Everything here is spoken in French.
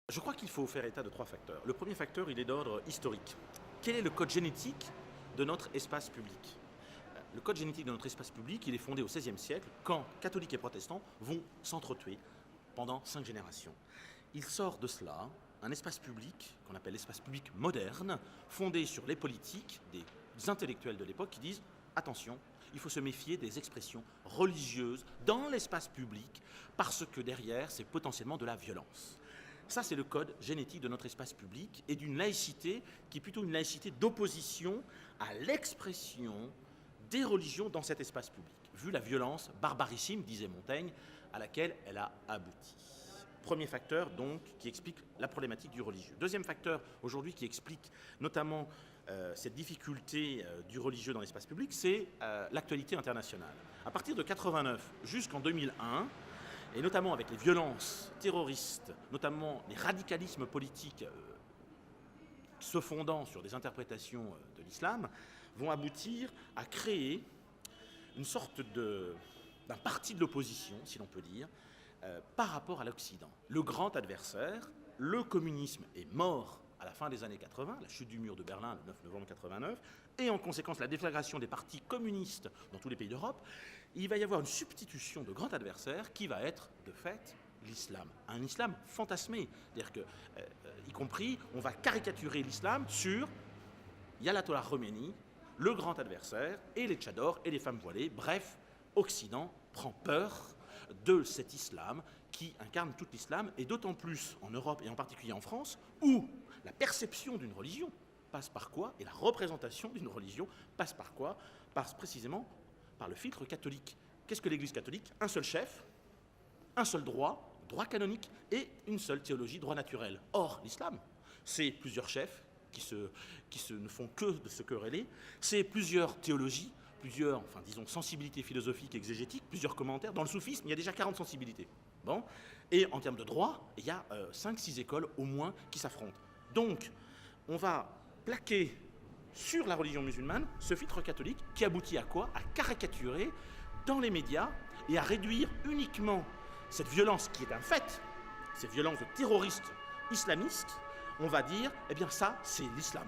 Je crois qu'il faut faire état de trois facteurs. Le premier facteur, il est d'ordre historique. Quel est le code génétique de notre espace public? Le code génétique de notre espace public, il est fondé au XVIe siècle, quand catholiques et protestants vont s'entretuer pendant 5 générations. Il sort de cela un espace public, qu'on appelle l'espace public moderne, fondé sur les politiques, des intellectuels de l'époque qui disent « Attention, il faut se méfier des expressions religieuses dans l'espace public, parce que derrière, c'est potentiellement de la violence ». Ça, c'est le code génétique de notre espace public et d'une laïcité qui est plutôt une laïcité d'opposition à l'expression des religions dans cet espace public, vu la violence barbarissime, disait Montaigne, à laquelle elle a abouti. Premier facteur, donc, qui explique la problématique du religieux. Deuxième facteur, aujourd'hui, qui explique notamment cette difficulté du religieux dans l'espace public, c'est l'actualité internationale. À partir de 89 jusqu'en 2001, et notamment avec les violences terroristes, notamment les radicalismes politiques se fondant sur des interprétations de l'islam, vont aboutir à créer une sorte d'un parti de l'opposition, si l'on peut dire, par rapport à l'Occident. Le grand adversaire, le communisme, est mort à la fin des années 80, la chute du mur de Berlin le 9 novembre 89, et en conséquence la déflagration des partis communistes dans tous les pays d'Europe. Il va y avoir une substitution de grand adversaire qui va être, de fait, l'islam. Un islam fantasmé, c'est-à-dire que, y compris, on va caricaturer l'islam sur l'ayatollah Khomeini, le grand adversaire, et les tchadors et les femmes voilées. Bref, Occident prend peur de cet islam qui incarne tout l'islam, et d'autant plus en Europe et en particulier en France, où la perception d'une religion passe par quoi, et la représentation d'une religion passe par quoi? Passe précisément par le filtre catholique. Qu'est-ce que l'Église catholique? Un seul chef, un seul droit, droit canonique, et une seule théologie, droit naturel. Or, l'islam, c'est plusieurs chefs qui ne font que de se quereller, c'est plusieurs théologies, plusieurs, enfin disons, sensibilités philosophiques, exégétiques, plusieurs commentaires. Dans le soufisme, il y a déjà 40 sensibilités. Bon. Et en termes de droit, il y a 5-6 écoles au moins qui s'affrontent. Donc, on va plaquer sur la religion musulmane ce filtre catholique qui aboutit à quoi? À caricaturer dans les médias et à réduire uniquement cette violence qui est un fait, cette violence de terroristes islamistes. On va dire, eh bien ça, c'est l'islam.